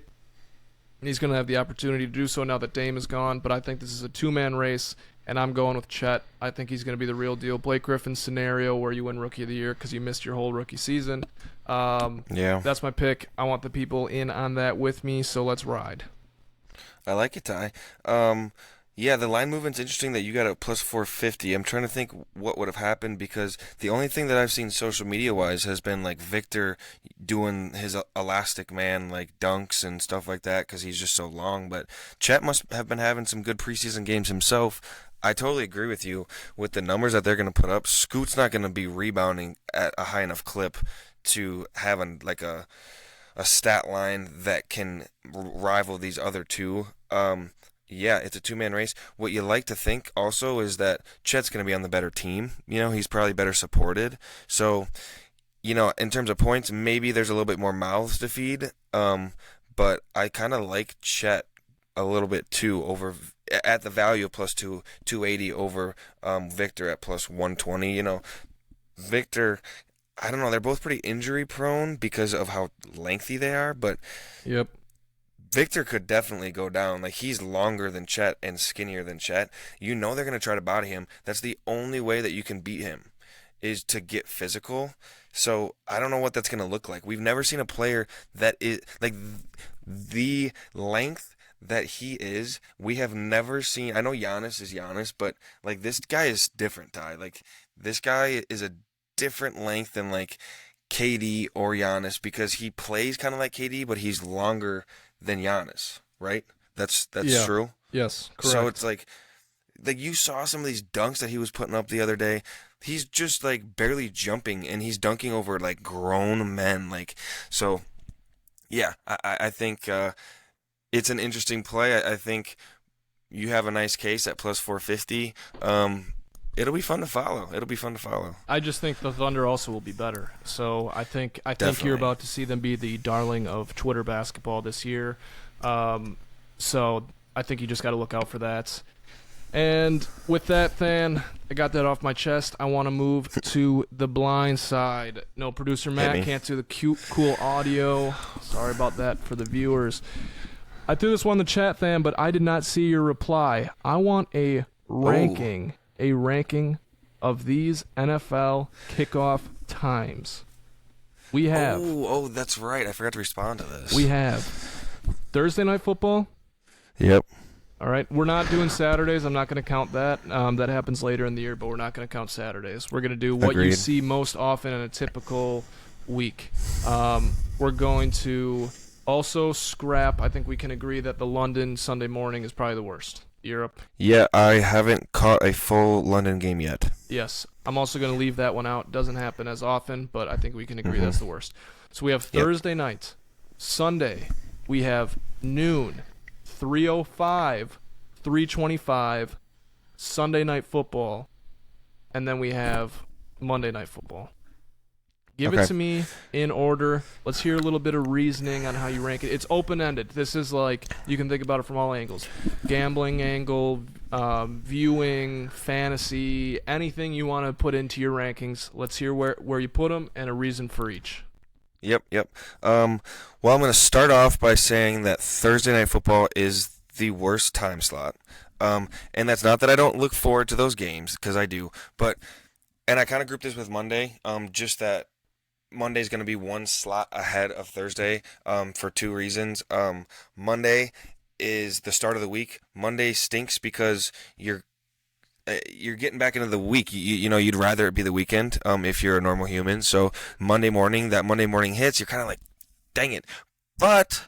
He's going to have the opportunity to do so now that Dame is gone, but I think this is a two-man race, and I'm going with Chet. I think he's going to be the real deal. Blake Griffin's scenario where you win Rookie of the Year because you missed your whole rookie season. Yeah. That's my pick. I want the people in on that with me, so let's ride. I like it, Ty. Yeah, the line movement's interesting that you got a plus 450. I'm trying to think what would have happened because the only thing that I've seen social media wise has been like Victor doing his elastic man like dunks and stuff like that because he's just so long. But Chet must have been having some good preseason games himself. I totally agree with you with the numbers that they're going to put up. Scoot's not going to be rebounding at a high enough clip to have a stat line that can rival these other two. Yeah, it's a two-man race. What you like to think also is that Chet's going to be on the better team. You know, he's probably better supported. So, you know, in terms of points, maybe there's a little bit more mouths to feed. But I kind of like Chet a little bit too over at the value of plus 280 over Victor at plus 120. You know, Victor, I don't know, they're both pretty injury prone because of how lengthy they are, but Yep. Victor could definitely go down. Like, he's longer than Chet and skinnier than Chet. You know they're going to try to body him. That's the only way that you can beat him is to get physical. So I don't know what that's going to look like. We've never seen a player that is like the length that he is. We have never seen. I know Giannis is Giannis, but like this guy is different, Ty. Like this guy is a different length than like KD or Giannis because he plays kind of like KD, but he's longer than Giannis, right? That's Yeah. true. Yes, correct. So it's like you saw some of these dunks that he was putting up the other day. He's just like barely jumping and he's dunking over like grown men. Like, so yeah, I think it's an interesting play. I think you have a nice case at plus 450. It'll be fun to follow. It'll be fun to follow. I just think the Thunder also will be better. So I think you're Definitely. about to see them be the darling of Twitter basketball this year. So I think you just got to look out for that. And with that, Than, I got that off my chest. I want to move to the blind side. No, producer Hit Matt me. can't do the cute, cool audio. Sorry about that for the viewers. I threw this one in the chat, Than, but I did not see your reply. I want a ranking of these NFL kickoff times. We have, That's right. I forgot to respond to this. we have Thursday Night Football. Yep. All right, we're not doing Saturdays. I'm not going to count that. That happens later in the year, but we're not going to count Saturdays. We're going to do what you Agreed. see most often in a typical week. We're going to also scrap. I think we can agree that the London Sunday morning is probably the worst. Europe. Yeah, I haven't caught a full London game yet. Yes. I'm also going to leave that one out. Doesn't happen as often, but I think we can agree that's the worst. So we have Yep. Thursday night. Sunday, we have noon, 3:05, 3:25, Sunday night football, and then we have Monday night football. Give it Okay. to me in order. Let's hear a little bit of reasoning on how you rank it. It's open-ended. This is like, you can think about it from all angles. Gambling angle, viewing, fantasy, anything you want to put into your rankings. Let's hear where you put them and a reason for each. Yep. Well, I'm going to start off by saying that Thursday Night Football is the worst time slot. And that's not that I don't look forward to those games, because I do. And I kind of grouped this with Monday, just that Monday's going to be one slot ahead of Thursday for two reasons. Monday is the start of the week. Monday stinks because you're getting back into the week. You know, you'd rather it be the weekend if you're a normal human. So Monday morning hits, you're kind of like, dang it. But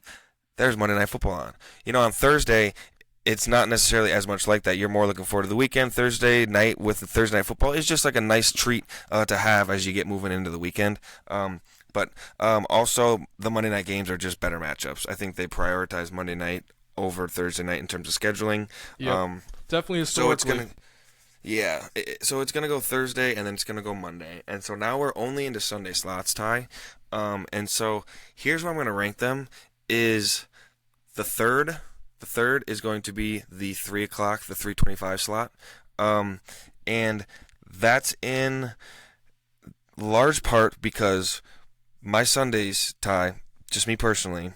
there's Monday Night Football on. You know, on Thursday, it's not necessarily as much like that. You're more looking forward to the weekend. Thursday night with the Thursday Night Football is just like a nice treat to have as you get moving into the weekend. But also, the Monday night games are just better matchups. I think they prioritize Monday night over Thursday night in terms of scheduling. Yep. Definitely So it's historically. gonna, yeah. So it's gonna go Thursday and then it's gonna go Monday, and so now we're only into Sunday slots, Ty. And so here's where I'm gonna rank them: is the third. The third is going to be the 3 o'clock, the 3:25 slot, and that's in large part because my Sundays, Ty, just me personally,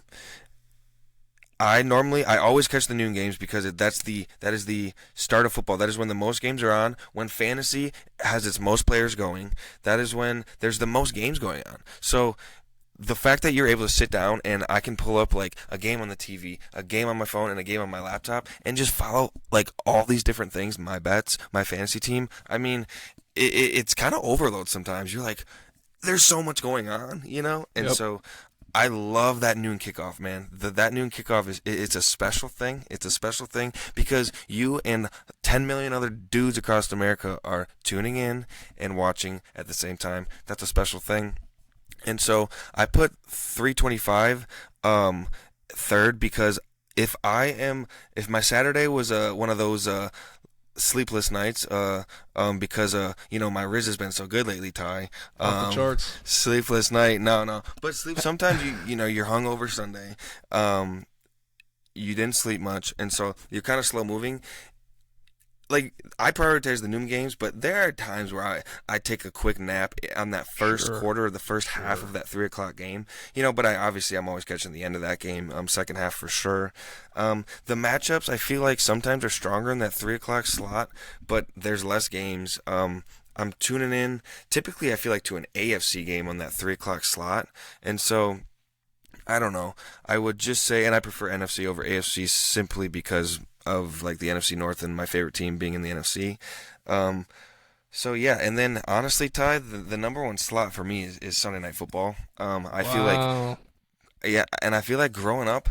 I always catch the noon games because that is the start of football. That is when the most games are on. When fantasy has its most players going, that is when there's the most games going on. So the fact that you're able to sit down and I can pull up like a game on the TV, a game on my phone, and a game on my laptop, and just follow like all these different things, my bets, my fantasy team. I mean, it's kind of overload sometimes. You're like, there's so much going on, you know, and Yep. so I love that noon kickoff, man. That noon kickoff it's a special thing. It's a special thing because you and 10 million other dudes across America are tuning in and watching at the same time. That's a special thing. And so I put 325 third because if my Saturday was one of those sleepless nights because you know, my Riz has been so good lately, Ty. Off the charts. Sleepless night. No. But sleep sometimes you know, you're hungover Sunday. You didn't sleep much and so you're kind of slow moving. Like, I prioritize the noon games, but there are times where I take a quick nap on that first Sure. quarter or the first half of that 3 o'clock game. You know, but I'm always catching the end of that game, second half for sure. The matchups I feel like sometimes are stronger in that 3 o'clock slot, but there's less games. I'm tuning in typically I feel like to an AFC game on that 3 o'clock slot, and so I don't know. I would just say, and I prefer NFC over AFC simply because of like the NFC North and my favorite team being in the NFC. So yeah, and then honestly, Ty, the number one slot for me is Sunday Night Football. I feel like, Wow. yeah, and I feel like growing up,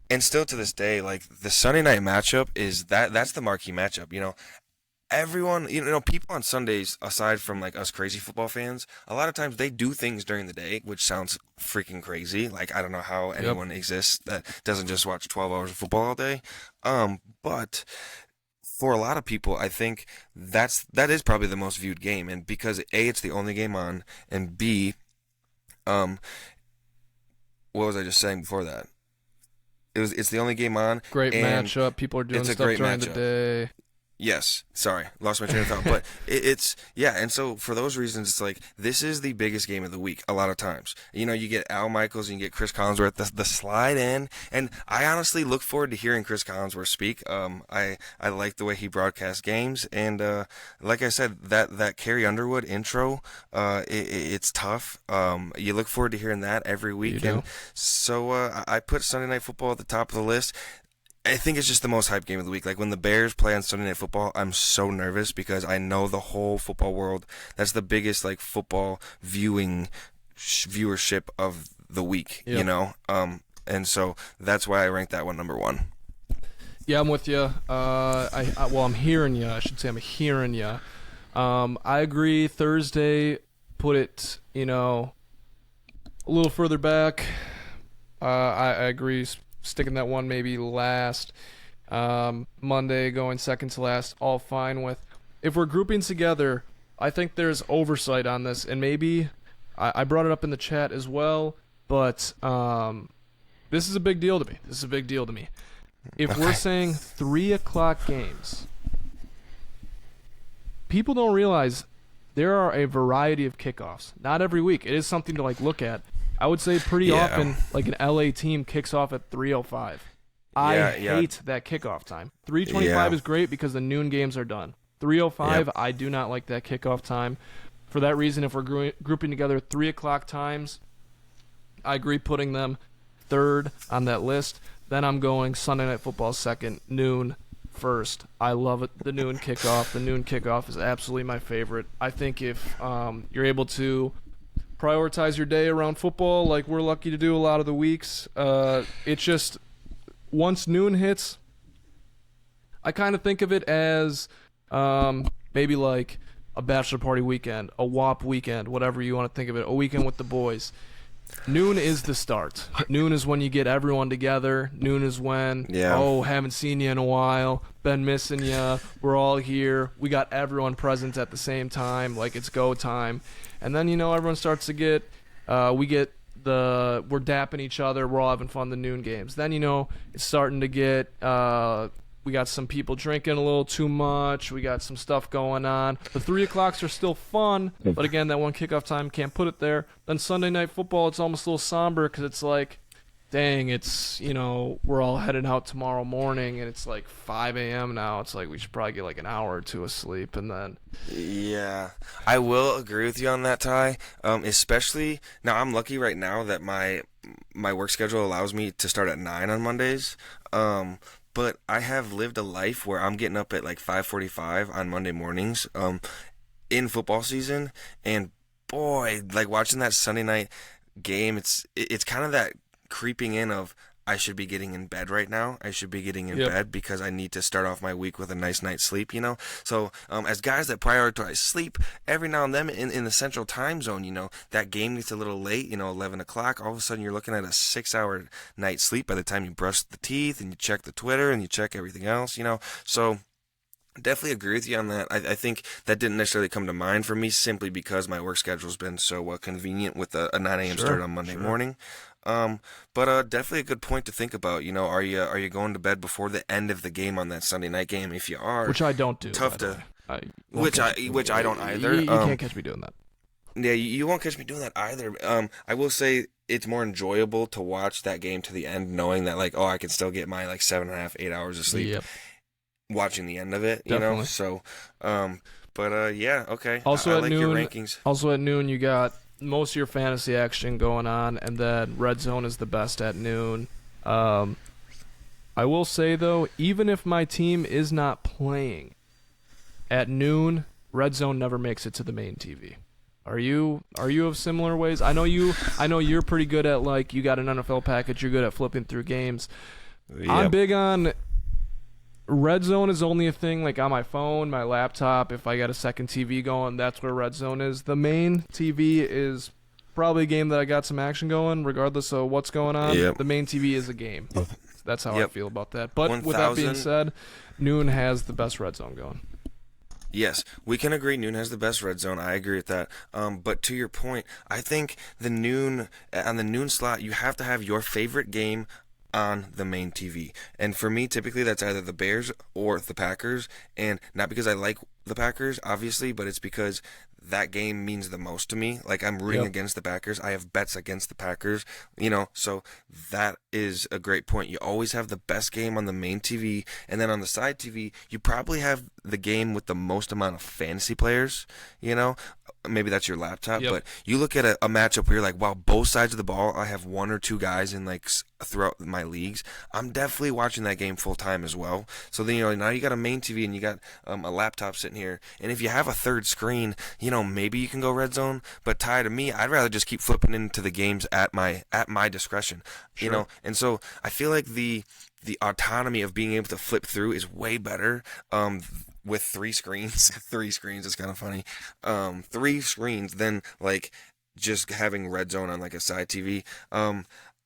and still to this day, like the Sunday night matchup is that's the marquee matchup. You know, everyone, people on Sundays, aside from like us crazy football fans, a lot of times they do things during the day, which sounds freaking crazy. Like, I don't know how anyone exists that doesn't just watch 12 hours of football all day. But for a lot of people, I think that is probably the most viewed game, and because A, it's the only game on, and B, um, what was I just saying before that? It's the only game on. Great and matchup. People are doing it's a stuff great during the matchup. day. Yes, sorry, lost my train of thought. But it's yeah, and so for those reasons, it's like this is the biggest game of the week. A lot of times, you get Al Michaels and you get Chris Collinsworth, the slide in, and I honestly look forward to hearing Chris Collinsworth speak. I like the way he broadcasts games, and like I said, that Carrie Underwood intro, it's tough. You look forward to hearing that every week, and so I put Sunday Night Football at the top of the list. I think it's just the most hyped game of the week. Like when the Bears play on Sunday Night Football, I'm so nervous because I know the whole football world. That's the biggest like football viewership of the week, and so that's why I ranked that one number one. Yeah, I'm with you. I'm hearing you. I should say I'm hearing you. I agree. Thursday, put it, a little further back. I agree. Sticking that one maybe last. Monday going second to last, all fine with. If we're grouping together, I think there's oversight on this, and maybe I brought it up in the chat as well, but this is a big deal to me. If we're saying 3 o'clock games, people don't realize there are a variety of kickoffs. Not every week. It is something to look at. I would say pretty often, like an LA team kicks off at 3:05. I hate that kickoff time. 3:25 is great because the noon games are done. 3:05, I do not like that kickoff time. For that reason, if we're grouping together 3 o'clock times, I agree putting them third on that list. Then I'm going Sunday Night Football second, noon first. I love it. The noon kickoff. The noon kickoff is absolutely my favorite. I think if you're able to prioritize your day around football like we're lucky to do a lot of the weeks, it's just once noon hits, I kind of think of it as maybe like a bachelor party weekend, a WAP weekend, whatever you want to think of it, a weekend with the boys. Noon is the start. Noon is when you get everyone together. Noon is when, haven't seen you in a while, been missing you, we're all here, we got everyone present at the same time, like it's go time. And then, everyone starts to get, we're dapping each other, we're all having fun the noon games. Then, it's starting to get, we got some people drinking a little too much. We got some stuff going on. The 3 o'clocks are still fun, but again, that one kickoff time, can't put it there. Then Sunday Night Football, it's almost a little somber because it's like, dang, it's, we're all heading out tomorrow morning, and it's like 5 a.m. now. It's like we should probably get like an hour or two of sleep, and then... Yeah, I will agree with you on that, Ty. Especially, now I'm lucky right now that my work schedule allows me to start at 9 on Mondays. But I have lived a life where I'm getting up at like 5:45 on Monday mornings in football season, and boy, like watching that Sunday night game, it's kind of that creeping in of I should be getting in bed right now. I should be getting in bed because I need to start off my week with a nice night's sleep, So as guys that prioritize sleep, every now and then in the central time zone, that game gets a little late, 11 o'clock. All of a sudden you're looking at a 6-hour night's sleep by the time you brush the teeth and you check the Twitter and you check everything else, So definitely agree with you on that. I think that didn't necessarily come to mind for me simply because my work schedule's been so convenient with a 9 a.m. start on Monday morning. But definitely a good point to think about. Are you going to bed before the end of the game on that Sunday night game? If you are, which I don't do, tough to, which I don't either. You can't catch me doing that. Yeah, you won't catch me doing that either. I will say it's more enjoyable to watch that game to the end, knowing that I can still get my 7.5, 8 hours of sleep. Watching the end of it, Definitely. So, okay. Also I at like noon, your rankings. Also at noon, you got most of your fantasy action going on, and then Redzone is the best at noon. I will say though, even if my team is not playing at noon, Redzone never makes it to the main TV. Are you of similar ways? I know you're pretty good at you got an NFL package. You're good at flipping through games. Yep. I'm big on Red Zone is only a thing like on my phone, my laptop. If I got a second TV going, that's where Red Zone is. The main TV is probably a game that I got some action going, regardless of what's going on. Yep. The main TV is a game. That's how I Yep. feel about that. But with 1,000. that being said, Noon has the best Red Zone going. Yes, we can agree Noon has the best red zone. I agree with that. But to your point, I think the Noon on the Noon slot, you have to have your favorite game on the main TV. And for me, typically that's either the Bears or the Packers. And not because I like the Packers, obviously, but it's because that game means the most to me. Like I'm rooting Yep. against the Packers. I have bets against the Packers, so that is a great point. You always have the best game on the main TV, and then on the side TV, you probably have the game with the most amount of fantasy players, maybe that's your laptop, Yep. but you look at a matchup where you're like, wow, both sides of the ball, I have one or two guys in like throughout my leagues. I'm definitely watching that game full time as well. So then now you got a main TV and you got a laptop sitting here, and if you have a third screen, maybe you can go red zone. But Ty, to me, I'd rather just keep flipping into the games at my discretion, Sure. And so I feel like the autonomy of being able to flip through is way better. With three screens, three screens is kind of funny. Three screens, then like just having red zone on like a side TV.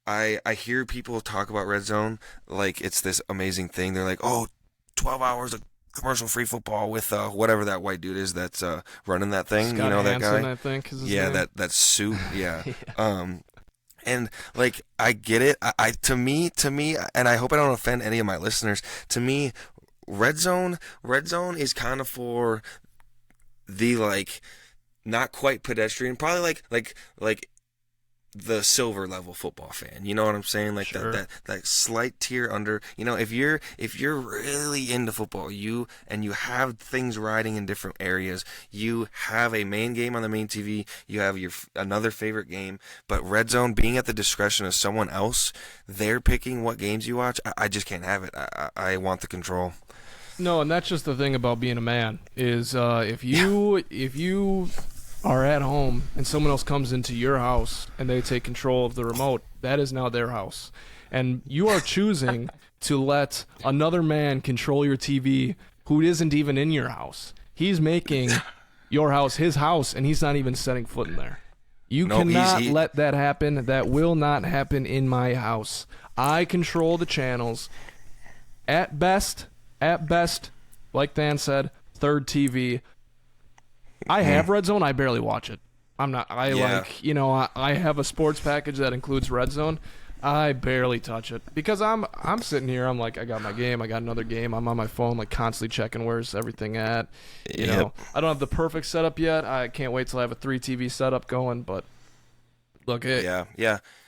I hear people talk about red zone like it's this amazing thing. They're like, oh, 12 hours of commercial free football with whatever that white dude is that's running that thing. Scott That Hansen, guy. I think, is his Yeah, name. that suit. Yeah. Yeah. And like I get it. To me, and I hope I don't offend any of my listeners. To me, red zone is kind of for the like not quite pedestrian, probably like the silver level football fan. You know what I'm saying? Like Sure. that slight tier under. If you're really into football, you have things riding in different areas. You have a main game on the main TV. You have another favorite game, but red zone being at the discretion of someone else, they're picking what games you watch. I just can't have it. I want the control. No, and that's just the thing about being a man is if you are at home and someone else comes into your house and they take control of the remote, that is now their house. And you are choosing to let another man control your TV who isn't even in your house. He's making your house his house, and he's not even setting foot in there. You No, cannot let that happen. That will not happen in my house. I control the channels. At best, like Dan said, third TV. I have Red Zone. I barely watch it. I'm not. Yeah. I have a sports package that includes Red Zone. I barely touch it because I'm sitting here. I'm like, I got my game. I got another game. I'm on my phone, like constantly checking where's everything at. Yep. I don't have the perfect setup yet. I can't wait till I have a 3 TV setup going. But look, Yeah.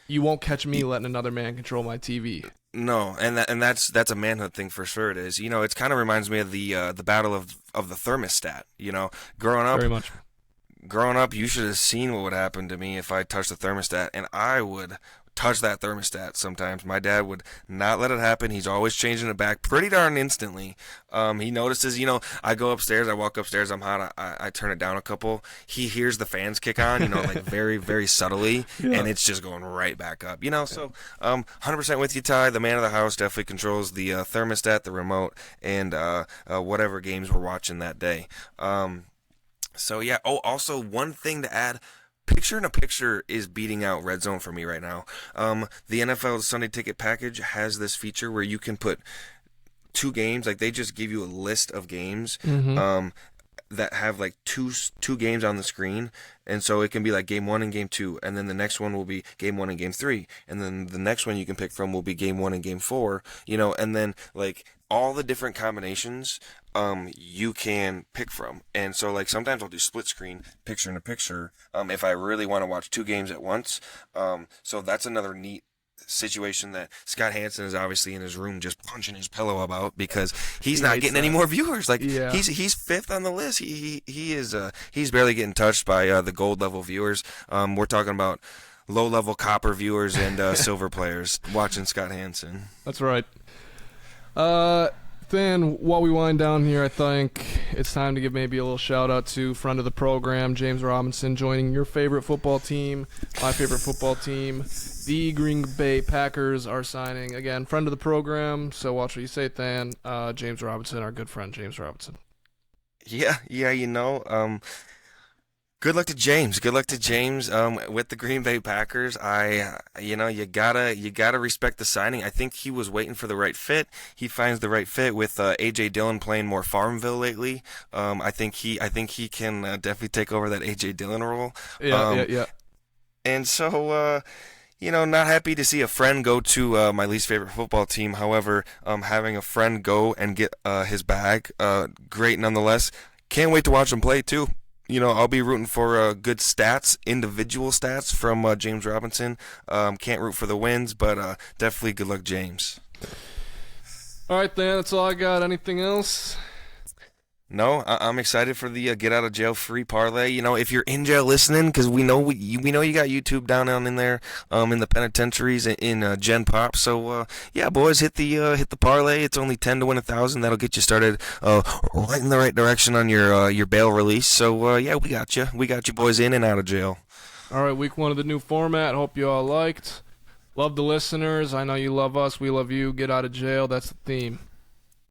you won't catch me letting another man control my TV. No, and that's a manhood thing for sure. It is. It kind of reminds me of the battle of the thermostat. Very much. Growing up, you should have seen what would happen to me if I touched the thermostat, and I would touch that thermostat sometimes. My dad would not let it happen. He's always changing it back pretty darn instantly. He notices, I go upstairs, I walk upstairs, I'm hot, I turn it down a couple. He hears the fans kick on, like very, very subtly, and it's just going right back up. So 100% with you, Ty. The man of the house definitely controls the thermostat, the remote, and whatever games we're watching that day. So yeah. Oh, also one thing to add. Picture in a picture is beating out Red Zone for me right now. The NFL Sunday Ticket package has this feature where you can put two games. Like they just give you a list of games that have like two games on the screen, and so it can be like game 1 and game 2, and then the next one will be game 1 and game 3, and then the next one you can pick from will be game 1 and game 4. And then like all the different combinations you can pick from. And so like sometimes I'll do split screen, picture in a picture, if I really want to watch two games at once. So that's another neat situation that Scott Hansen is obviously in his room just punching his pillow about because he's not getting any more viewers. Like he's fifth on the list. He's barely getting touched by the gold level viewers. We're talking about low level copper viewers and silver players watching Scott Hansen. That's right. Then, while we wind down here, I think it's time to give maybe a little shout out to friend of the program, James Robinson, joining your favorite football team, my favorite football team. The Green Bay Packers are signing, again, friend of the program, so watch what you say, Than. James Robinson, our good friend, James Robinson. Yeah, yeah, good luck to James. Good luck to James with the Green Bay Packers. You gotta respect the signing. I think he was waiting for the right fit. He finds the right fit with AJ Dillon playing more Farmville lately. I think he can definitely take over that AJ Dillon role. Yeah. And so not happy to see a friend go to my least favorite football team. However, having a friend go and get his bag, great nonetheless. Can't wait to watch him play too. I'll be rooting for good stats, individual stats from James Robinson. Can't root for the wins, but definitely good luck, James. All right, Dan, that's all I got. Anything else? No, I'm excited for the get out of jail free parlay. If you're in jail listening, because we know you got YouTube down in there, in the penitentiaries in Gen Pop. So yeah, boys, hit the parlay. It's only 10 to win 1,000. That'll get you started right in the right direction on your bail release. So yeah, we got you boys in and out of jail. All right, week 1 of the new format. Hope you all liked. Love the listeners. I know you love us. We love you. Get out of jail. That's the theme.